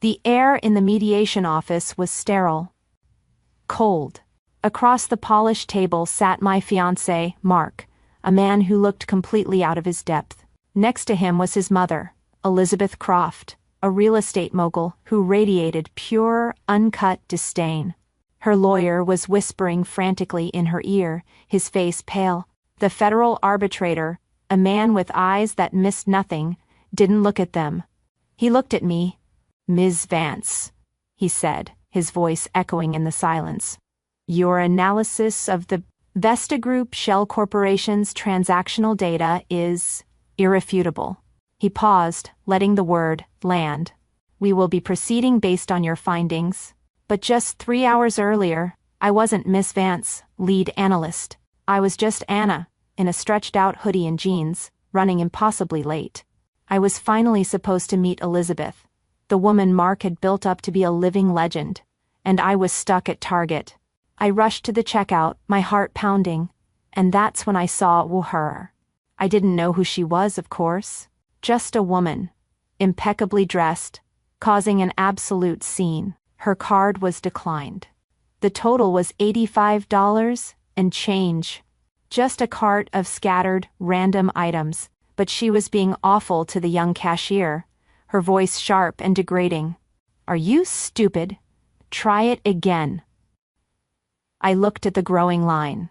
The air in the mediation office was sterile. Cold. Across the polished table sat my fiancé, Mark, a man who looked completely out of his depth. Next to him was his mother, Elizabeth Croft, a real estate mogul who radiated pure, uncut disdain. Her lawyer was whispering frantically in her ear, his face pale. The federal arbitrator, a man with eyes that missed nothing, didn't look at them. He looked at me. "Ms. Vance," he said, his voice echoing in the silence. "Your analysis of the Vesta Group Shell Corporation's transactional data is irrefutable." He paused, letting the word land. "We will be proceeding based on your findings. But just 3 hours earlier, I wasn't Miss Vance, lead analyst. I was just Anna, in a stretched-out hoodie and jeans, running impossibly late. I was finally supposed to meet Elizabeth, the woman Mark had built up to be a living legend, and I was stuck at Target. I rushed to the checkout, my heart pounding, and that's when I saw her. I didn't know who she was, of course. Just a woman, impeccably dressed, causing an absolute scene. Her card was declined. The total was $85 and change. Just a cart of scattered, random items, but she was being awful to the young cashier, her voice sharp and degrading. "Are you stupid? Try it again." I looked at the growing line.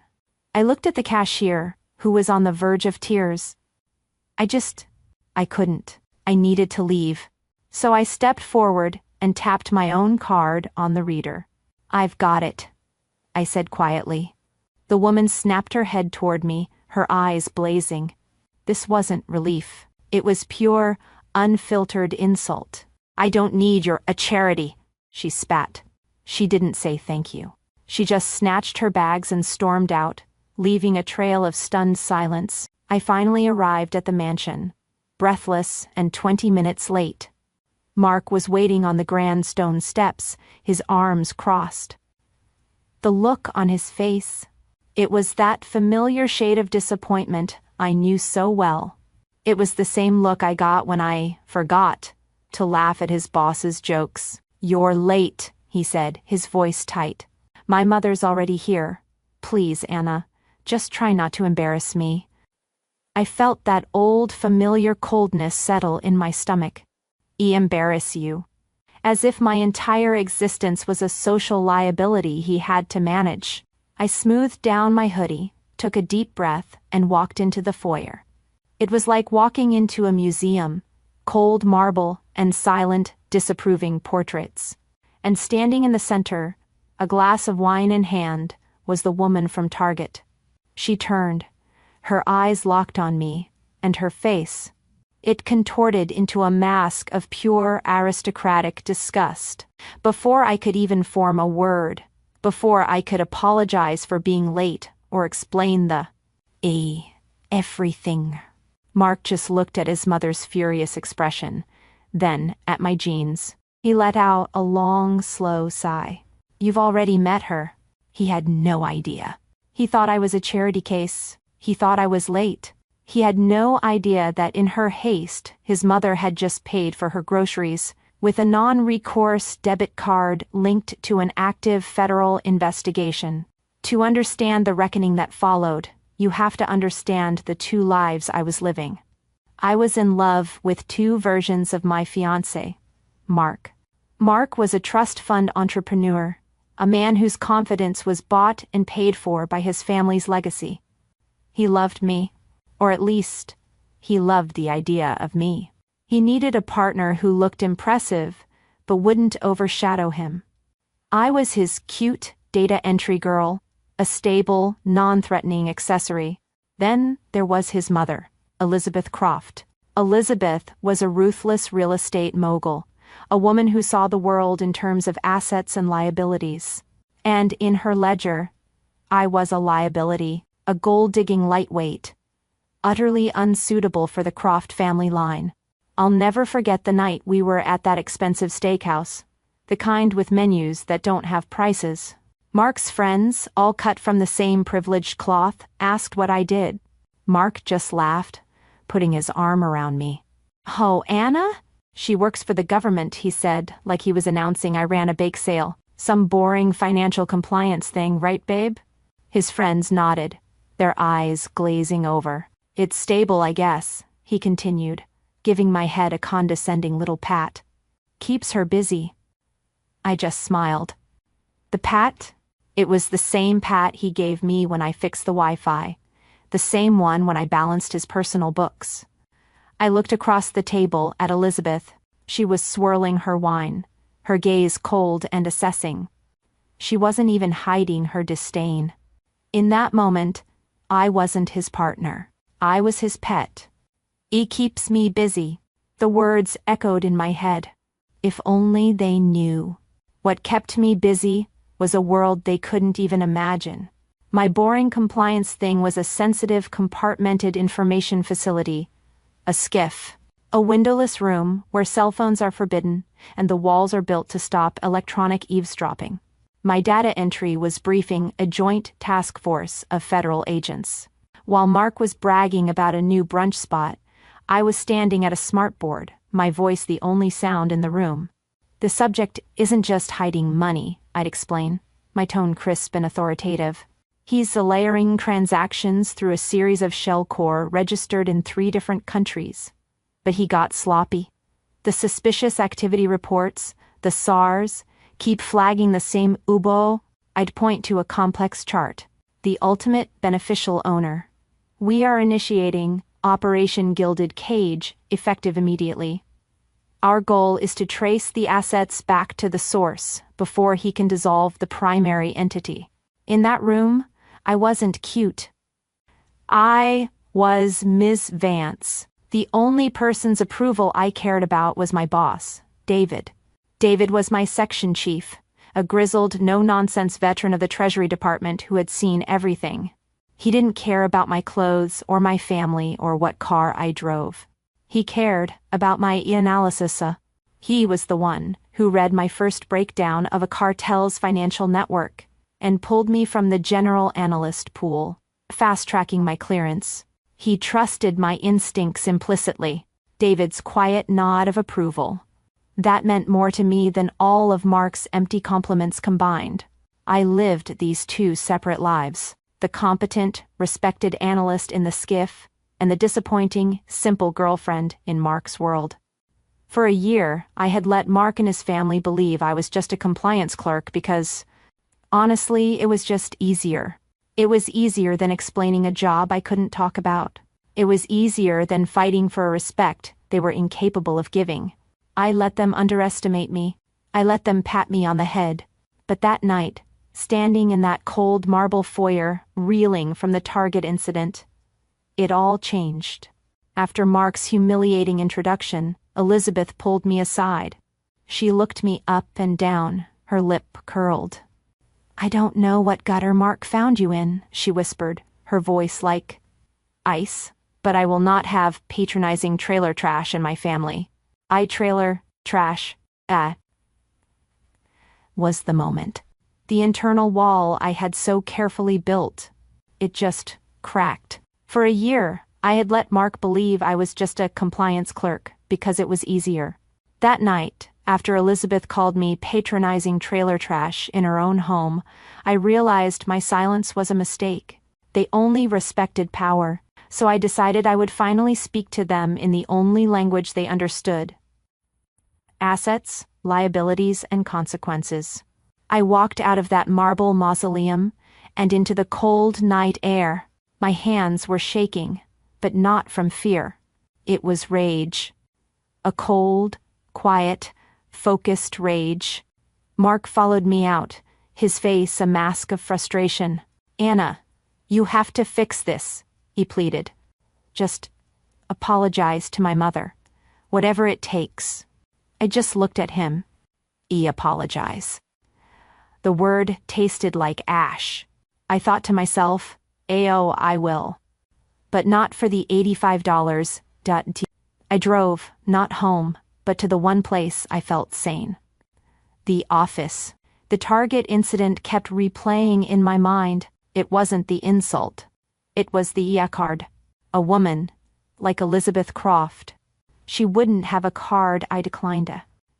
I looked at the cashier, who was on the verge of tears. I couldn't. I needed to leave. So I stepped forward and tapped my own card on the reader. "I've got it," I said quietly. The woman snapped her head toward me, her eyes blazing. This wasn't relief. It was pure, unfiltered insult. "I don't need a charity," she spat. She didn't say thank you. She just snatched her bags and stormed out, leaving a trail of stunned silence. I finally arrived at the mansion, breathless and 20 minutes late. Mark was waiting on the grand stone steps, his arms crossed. The look on his face, it was that familiar shade of disappointment I knew so well. It was the same look I got when I forgot to laugh at his boss's jokes. "You're late," he said, his voice tight. "My mother's already here. Please, Anna, just try not to embarrass me." I felt that old, familiar coldness settle in my stomach. Embarrass you. As if my entire existence was a social liability he had to manage. I smoothed down my hoodie, took a deep breath, and walked into the foyer. It was like walking into a museum, cold marble and silent, disapproving portraits. And standing in the center, a glass of wine in hand, was the woman from Target. She turned. Her eyes locked on me, and her face, it contorted into a mask of pure aristocratic disgust. Before I could even form a word, before I could apologize for being late or explain everything, Mark just looked at his mother's furious expression, then at my jeans. He let out a long, slow sigh. "You've already met her." He had no idea. He thought I was a charity case. He thought I was late. He had no idea that in her haste, his mother had just paid for her groceries with a non-recourse debit card linked to an active federal investigation. To understand the reckoning that followed, you have to understand the two lives I was living. I was in love with two versions of my fiancé, Mark. Mark was a trust fund entrepreneur, a man whose confidence was bought and paid for by his family's legacy. He loved me, or at least, he loved the idea of me. He needed a partner who looked impressive, but wouldn't overshadow him. I was his cute data entry girl, a stable, non-threatening accessory. Then there was his mother, Elizabeth Croft. Elizabeth was a ruthless real estate mogul, a woman who saw the world in terms of assets and liabilities. And in her ledger, I was a liability, a gold-digging lightweight, utterly unsuitable for the Croft family line. I'll never forget the night we were at that expensive steakhouse, the kind with menus that don't have prices. Mark's friends, all cut from the same privileged cloth, asked what I did. Mark just laughed, putting his arm around me. "Oh, Anna?" She works for the government, he said, like he was announcing I ran a bake sale. Some boring financial compliance thing, right, babe? His friends nodded, their eyes glazing over. It's stable, I guess, he continued, giving my head a condescending little pat. Keeps her busy. I just smiled. The pat? It was the same pat he gave me when I fixed the Wi-Fi. The same one when I balanced his personal books. I looked across the table at Elizabeth. She was swirling her wine, her gaze cold and assessing. She wasn't even hiding her disdain. In that moment, I wasn't his partner. I was his pet. He keeps me busy. The words echoed in my head. If only they knew. What kept me busy was a world they couldn't even imagine. My boring compliance thing was a sensitive, compartmented information facility. A skiff. A windowless room where cell phones are forbidden and the walls are built to stop electronic eavesdropping. My data entry was briefing a joint task force of federal agents. While Mark was bragging about a new brunch spot, I was standing at a smartboard, my voice the only sound in the room. The subject isn't just hiding money, I'd explain, my tone crisp and authoritative. He's layering transactions through a series of shell core registered in 3 different countries. But he got sloppy. The suspicious activity reports, the SARS, keep flagging the same UBO. I'd point to a complex chart. The ultimate beneficial owner. We are initiating Operation Gilded Cage, effective immediately. Our goal is to trace the assets back to the source before he can dissolve the primary entity. In that room, I wasn't cute. I was Ms. Vance. The only person's approval I cared about was my boss, David. David was my section chief, a grizzled, no-nonsense veteran of the Treasury Department who had seen everything. He didn't care about my clothes or my family or what car I drove. He cared about my analysis. He was the one who read my first breakdown of a cartel's financial network and pulled me from the general analyst pool, fast-tracking my clearance. He trusted my instincts implicitly. David's quiet nod of approval. That meant more to me than all of Mark's empty compliments combined. I lived these 2 separate lives. The competent, respected analyst in the skiff, and the disappointing, simple girlfriend in Mark's world. For a year, I had let Mark and his family believe I was just a compliance clerk because, honestly, it was just easier. It was easier than explaining a job I couldn't talk about. It was easier than fighting for a respect they were incapable of giving. I let them underestimate me. I let them pat me on the head. But that night, standing in that cold marble foyer, reeling from the Target incident, it all changed. After Mark's humiliating introduction, Elizabeth pulled me aside. She looked me up and down, her lip curled. I don't know what gutter Mark found you in, she whispered, her voice like ice, but I will not have patronizing trailer trash in my family. Trailer trash, was the moment. The internal wall I had so carefully built. It just cracked. For a year, I had let Mark believe I was just a compliance clerk because it was easier. That night, after Elizabeth called me patronizing trailer trash in her own home, I realized my silence was a mistake. They only respected power, so I decided I would finally speak to them in the only language they understood. Assets, liabilities, and consequences. I walked out of that marble mausoleum and into the cold night air. My hands were shaking, but not from fear. It was rage. A cold, quiet, focused rage. Mark followed me out, his face a mask of frustration. Anna, you have to fix this, he pleaded. Just apologize to my mother. Whatever it takes. I just looked at him. Apologize. The word tasted like ash. I thought to myself, I will. But not for the $85. I drove, not home, but to the one place I felt sane. The office. The Target incident kept replaying in my mind. It wasn't the insult. It was the card. A woman, like Elizabeth Croft. She wouldn't have a card I declined.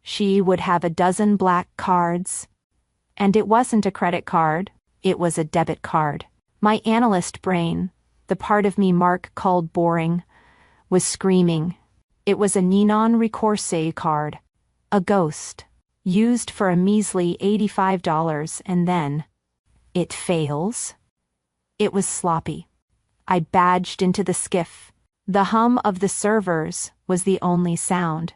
She would have a dozen black cards. And it wasn't a credit card, it was a debit card. My analyst brain, the part of me Mark called boring, was screaming. It was a non recourse card. A ghost. Used for a measly $85 and then... It fails? It was sloppy. I badged into the skiff. The hum of the servers was the only sound.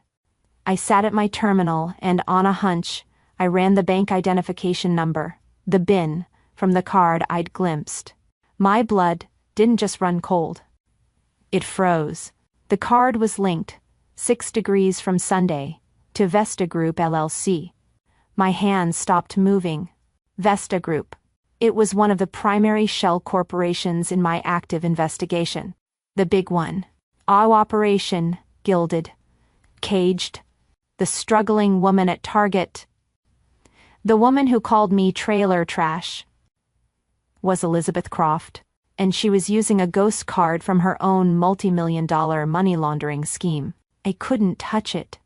I sat at my terminal and, on a hunch, I ran the bank identification number, the BIN, from the card I'd glimpsed. My blood didn't just run cold. It froze. The card was linked, 6 degrees from Sunday, to Vesta Group LLC. My hands stopped moving. Vesta Group. It was one of the primary shell corporations in my active investigation. The big one. Operation, gilded, caged. The struggling woman at Target. The woman who called me trailer trash was Elizabeth Croft, and she was using a ghost card from her own multi-million-dollar money laundering scheme. I couldn't touch it.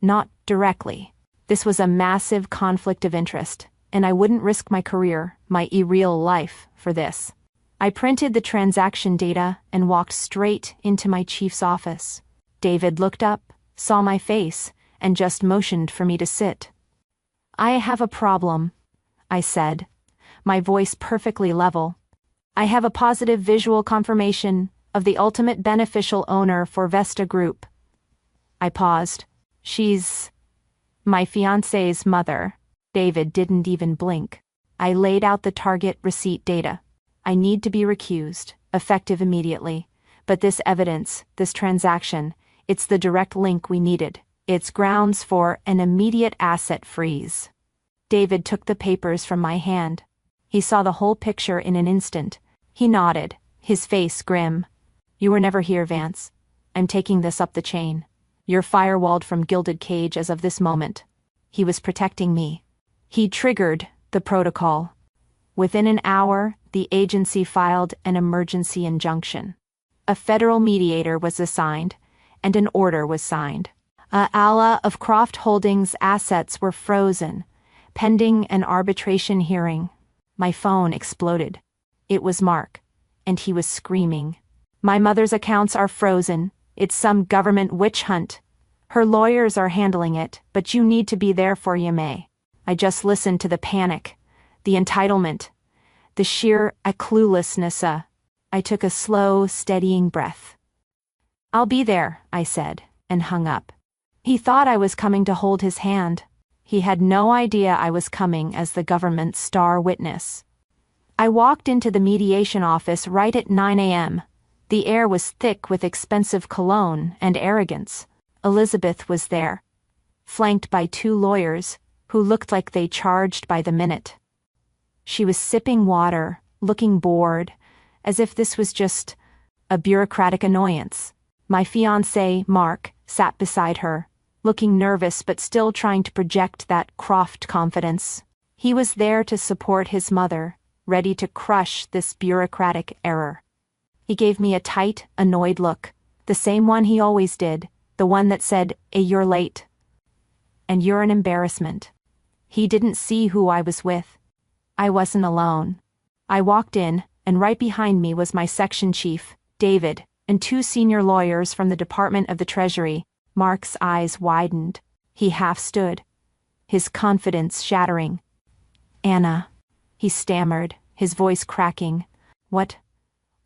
Not directly. This was a massive conflict of interest, and I wouldn't risk my career, my real life, for this. I printed the transaction data and walked straight into my chief's office. David looked up, saw my face, and just motioned for me to sit. "I have a problem," I said, my voice perfectly level. "I have a positive visual confirmation of the ultimate beneficial owner for Vesta Group." I paused. "She's my fiancé's mother." David didn't even blink. I laid out the Target receipt data. "I need to be recused, effective immediately. But this evidence, this transaction, it's the direct link we needed. It's grounds for an immediate asset freeze." David took the papers from my hand. He saw the whole picture in an instant. He nodded, his face grim. "You were never here, Vance. I'm taking this up the chain. You're firewalled from Gilded Cage as of this moment." He was protecting me. He triggered the protocol. Within an hour, the agency filed an emergency injunction. A federal mediator was assigned, and an order was signed. Alla of Croft Holdings' assets were frozen, pending an arbitration hearing. My phone exploded. It was Mark, and he was screaming. "My mother's accounts are frozen. It's some government witch hunt. Her lawyers are handling it, but you need to be there for you, May." I just listened to the panic, the entitlement, the sheer cluelessness. I took a slow, steadying breath. "I'll be there," I said, and hung up. He thought I was coming to hold his hand. He had no idea I was coming as the government's star witness. I walked into the mediation office right at 9 a.m. The air was thick with expensive cologne and arrogance. Elizabeth was there, flanked by 2 lawyers who looked like they charged by the minute. She was sipping water, looking bored, as if this was just a bureaucratic annoyance. My fiancé, Mark, sat beside her, looking nervous but still trying to project that Croft confidence. He was there to support his mother, ready to crush this bureaucratic error. He gave me a tight, annoyed look, the same one he always did, the one that said, "You're late. And you're an embarrassment." He didn't see who I was with. I wasn't alone. I walked in, and right behind me was my section chief, David, and 2 senior lawyers from the Department of the Treasury. Mark's eyes widened. He half stood, his confidence shattering. "Anna," he stammered, his voice cracking. What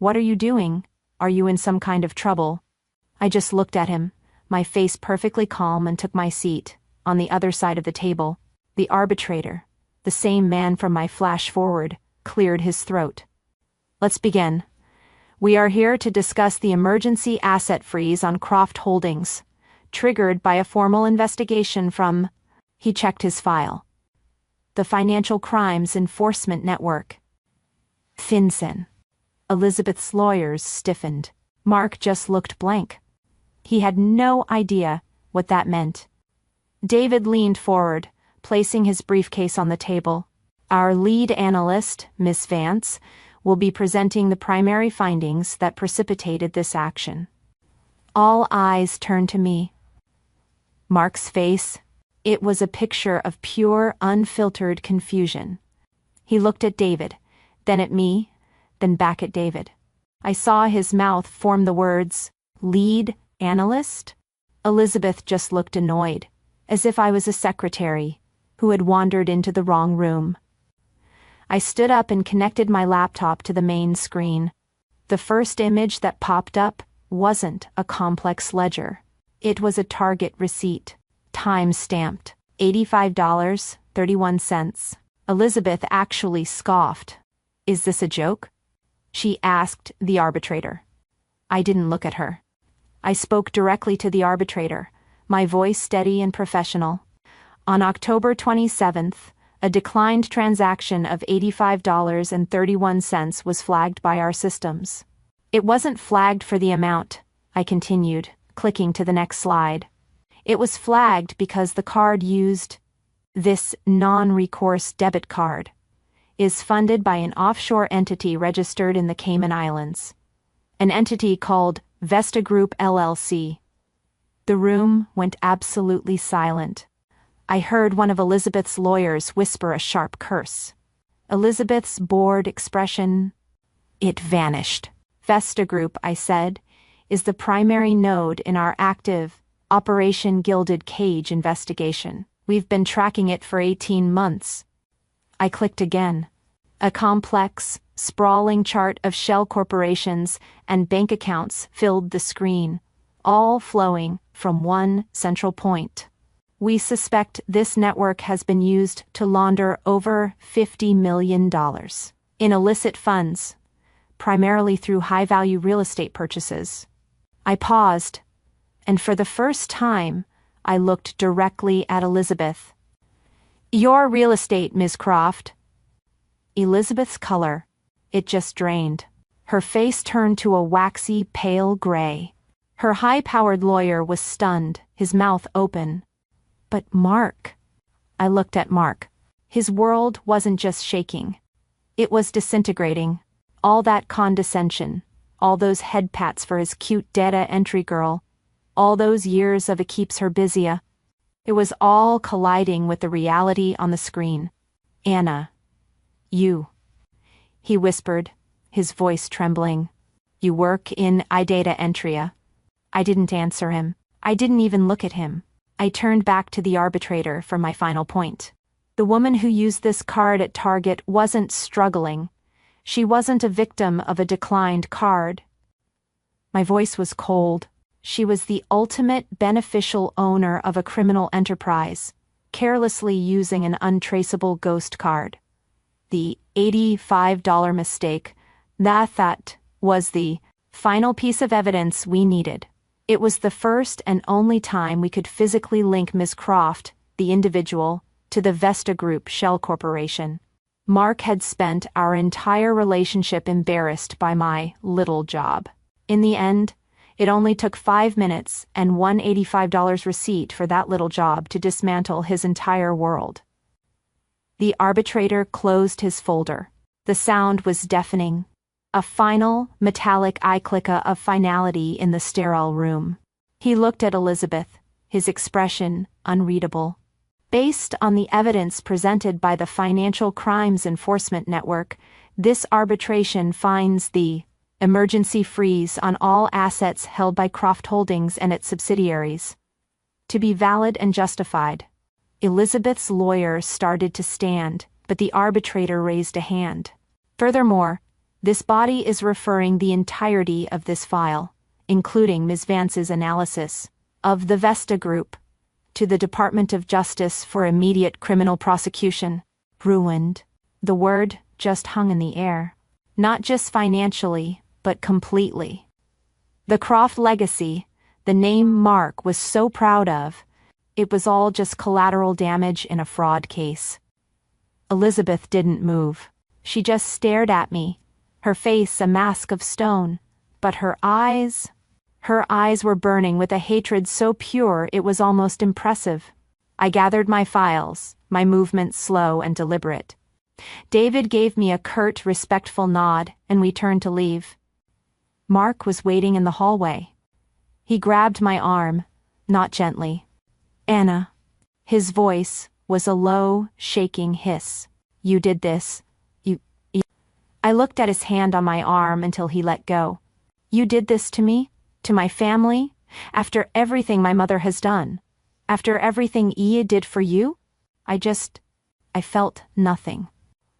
are you doing? Are you in some kind of trouble?" I just looked at him, my face perfectly calm, and took my seat, on the other side of the table. The arbitrator, the same man from my flash forward, cleared his throat. "Let's begin. We are here to discuss the emergency asset freeze on Croft Holdings, triggered by a formal investigation from," he checked his file, "the Financial Crimes Enforcement Network. FinCEN." Elizabeth's lawyers stiffened. Mark just looked blank. He had no idea what that meant. David leaned forward, placing his briefcase on the table. "Our lead analyst, Miss Vance, will be presenting the primary findings that precipitated this action." All eyes turned to me. Mark's face, it was a picture of pure, unfiltered confusion. He looked at David, then at me, then back at David. I saw his mouth form the words, "Lead analyst?" Elizabeth just looked annoyed, as if I was a secretary who had wandered into the wrong room. I stood up and connected my laptop to the main screen. The first image that popped up wasn't a complex ledger. It was a Target receipt, time-stamped, $85.31. Elizabeth actually scoffed. "Is this a joke?" she asked the arbitrator. I didn't look at her. I spoke directly to the arbitrator, my voice steady and professional. On October 27th, a declined transaction of $85.31 was flagged by our systems. It wasn't flagged for the amount, I continued, clicking to the next slide. It was flagged because the card used, this non-recourse debit card, is funded by an offshore entity registered in the Cayman Islands, an entity called Vesta Group LLC. The room went absolutely silent. I heard one of Elizabeth's lawyers whisper a sharp curse. Elizabeth's bored expression, it vanished. Vesta Group, I said, is the primary node in our active Operation Gilded Cage investigation. We've been tracking it for 18 months. I clicked again. A complex, sprawling chart of shell corporations and bank accounts filled the screen, all flowing from one central point. We suspect this network has been used to launder over $50 million in illicit funds, primarily through high-value real estate purchases. I paused, and for the first time, I looked directly at Elizabeth. "Your real estate, Ms. Croft." Elizabeth's color, it just drained. Her face turned to a waxy, pale gray. Her high-powered lawyer was stunned, his mouth open. "But Mark," I looked at Mark. His world wasn't just shaking. It was disintegrating. All that condescension, all those head pats for his cute data entry girl, all those years of "it keeps her busy," it was all colliding with the reality on the screen. "Anna, you," he whispered, his voice trembling. "You work in iData entry." I didn't answer him. I didn't even look at him. I turned back to the arbitrator for my final point. The woman who used this card at Target wasn't struggling. She wasn't a victim of a declined card. My voice was cold. She was the ultimate beneficial owner of a criminal enterprise, carelessly using an untraceable ghost card. The $85 mistake, that was the final piece of evidence we needed. It was the first and only time we could physically link Ms. Croft, the individual, to the Vesta Group Shell Corporation. Mark had spent our entire relationship embarrassed by my little job. In the end, it only took 5 minutes and one $85 receipt for that little job to dismantle his entire world. The arbitrator closed his folder. The sound was deafening. A final, metallic eye-clicka of finality in the sterile room. He looked at Elizabeth, his expression unreadable. Based on the evidence presented by the Financial Crimes Enforcement Network, this arbitration finds the emergency freeze on all assets held by Croft Holdings and its subsidiaries to be valid and justified. Elizabeth's lawyer started to stand, but the arbitrator raised a hand. Furthermore, this body is referring the entirety of this file, including Ms. Vance's analysis of the Vesta Group, to the Department of Justice for immediate criminal prosecution. Ruined. The word just hung in the air. Not just financially, but completely. The Croft legacy, the name Mark was so proud of, it was all just collateral damage in a fraud case. Elizabeth didn't move. She just stared at me, her face a mask of stone, but her eyes were burning with a hatred so pure it was almost impressive. I gathered my files, my movements slow and deliberate. David gave me a curt, respectful nod, and we turned to leave. Mark was waiting in the hallway. He grabbed my arm, not gently, Anna. His voice was a low, shaking hiss. You did this. You. I looked at his hand on my arm until he let go. You did this to me? To my family? After everything my mother has done? After everything Ia did for you? I felt nothing.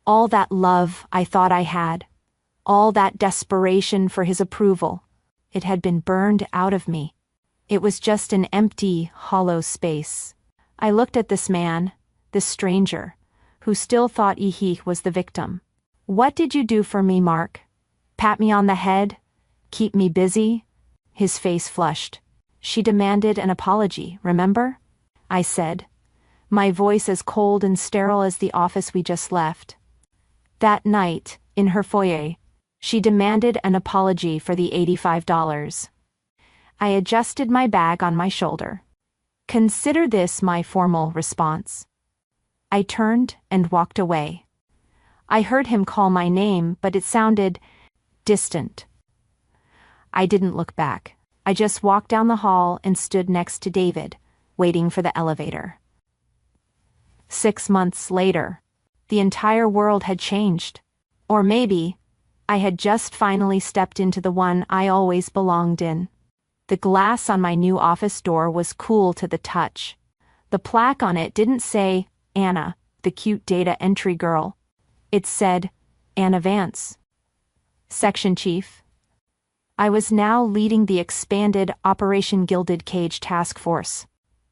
All that love I thought I had, all that desperation for his approval, it had been burned out of me. It was just an empty, hollow space. I looked at this man, this stranger, who still thought Ihi was the victim. What did you do for me, Mark? Pat me on the head? Keep me busy? His face flushed. She demanded an apology, remember? I said, my voice as cold and sterile as the office we just left. That night, in her foyer, she demanded an apology for the $85. I adjusted my bag on my shoulder. Consider this my formal response. I turned and walked away. I heard him call my name, but it sounded distant. I didn't look back. I just walked down the hall and stood next to David, waiting for the elevator. 6 months later, the entire world had changed. Or maybe, I had just finally stepped into the one I always belonged in. The glass on my new office door was cool to the touch. The plaque on it didn't say, Anna, the cute data entry girl. It said, Anna Vance, Section Chief. I was now leading the expanded Operation Gilded Cage Task Force.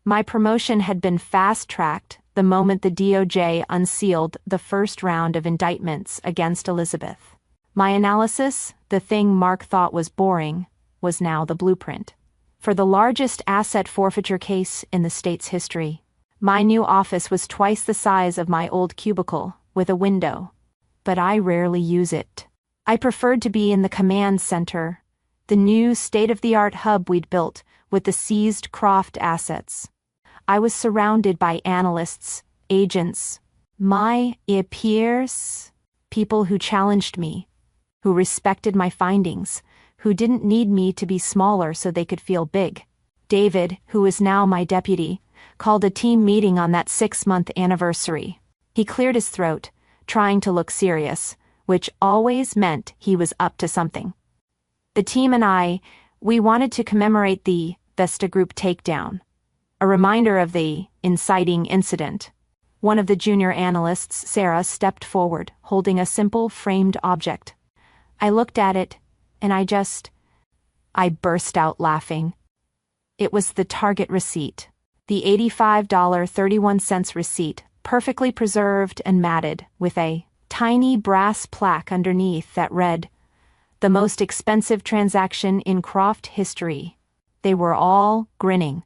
My promotion had been fast-tracked the moment the DOJ unsealed the first round of indictments against Elizabeth. My analysis, the thing Mark thought was boring, was now the blueprint. For the largest asset forfeiture case in the state's history. My new office was twice the size of my old cubicle, with a window. But I rarely use it. I preferred to be in the command center, the new state-of-the-art hub we'd built with the seized Croft assets. I was surrounded by analysts, agents, my peers, people who challenged me, who respected my findings, who didn't need me to be smaller so they could feel big. David, who is now my deputy, called a team meeting on that 6-month anniversary. He cleared his throat, trying to look serious, which always meant he was up to something. The team and we wanted to commemorate the Vesta Group takedown, a reminder of the inciting incident. One of the junior analysts, Sarah, stepped forward, holding a simple framed object. I looked at it, and I burst out laughing. It was the Target receipt, the $85.31 receipt, perfectly preserved and matted, with a tiny brass plaque underneath that read, the most expensive transaction in Croft history. They were all grinning.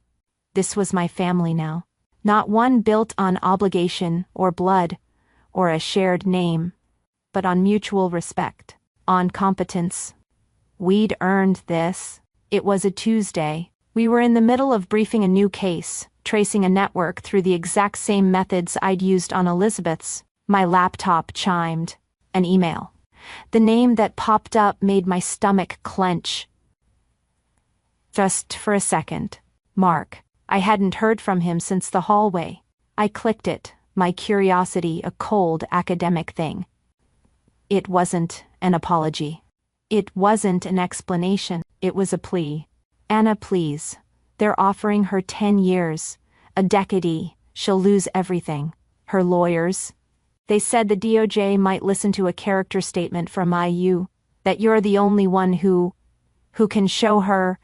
This was my family now. Not one built on obligation or blood or a shared name, but on mutual respect, on competence. We'd earned this. It was a Tuesday. We were in the middle of briefing a new case, tracing a network through the exact same methods I'd used on Elizabeth's. My laptop chimed. An email. The name that popped up made my stomach clench. Just for a second. Mark. I hadn't heard from him since the hallway. I clicked it, my curiosity a cold academic thing. It wasn't an apology. It wasn't an explanation. It was a plea. Anna, please. They're offering her 10 years. A decade. She'll lose everything. Her lawyers. They said the DOJ might listen to a character statement from IU, that you're the only one who can show her,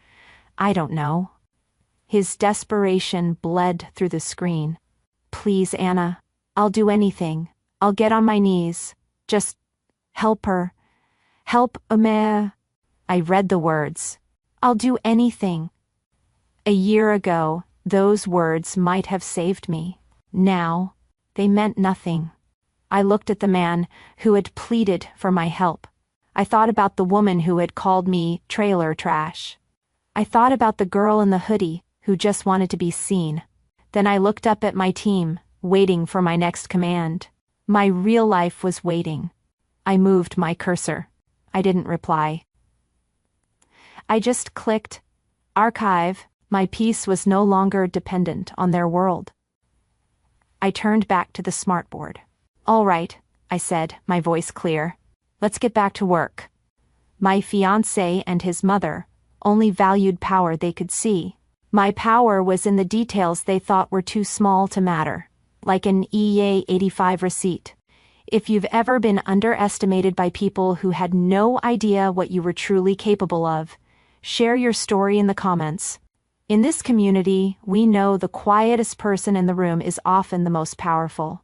I don't know. His desperation bled through the screen. Please, Anna. I'll do anything. I'll get on my knees. Just help her. Help Omer. I read the words. I'll do anything. A year ago, those words might have saved me. Now, they meant nothing. I looked at the man who had pleaded for my help. I thought about the woman who had called me trailer trash. I thought about the girl in the hoodie who just wanted to be seen. Then I looked up at my team, waiting for my next command. My real life was waiting. I moved my cursor. I didn't reply. I just clicked Archive My peace was no longer dependent on their world. I turned back to the smartboard. All right, I said, my voice clear. Let's get back to work. My fiancé and his mother only valued power they could see. My power was in the details they thought were too small to matter, like an EA85 receipt. If you've ever been underestimated by people who had no idea what you were truly capable of, share your story in the comments. In this community, we know the quietest person in the room is often the most powerful.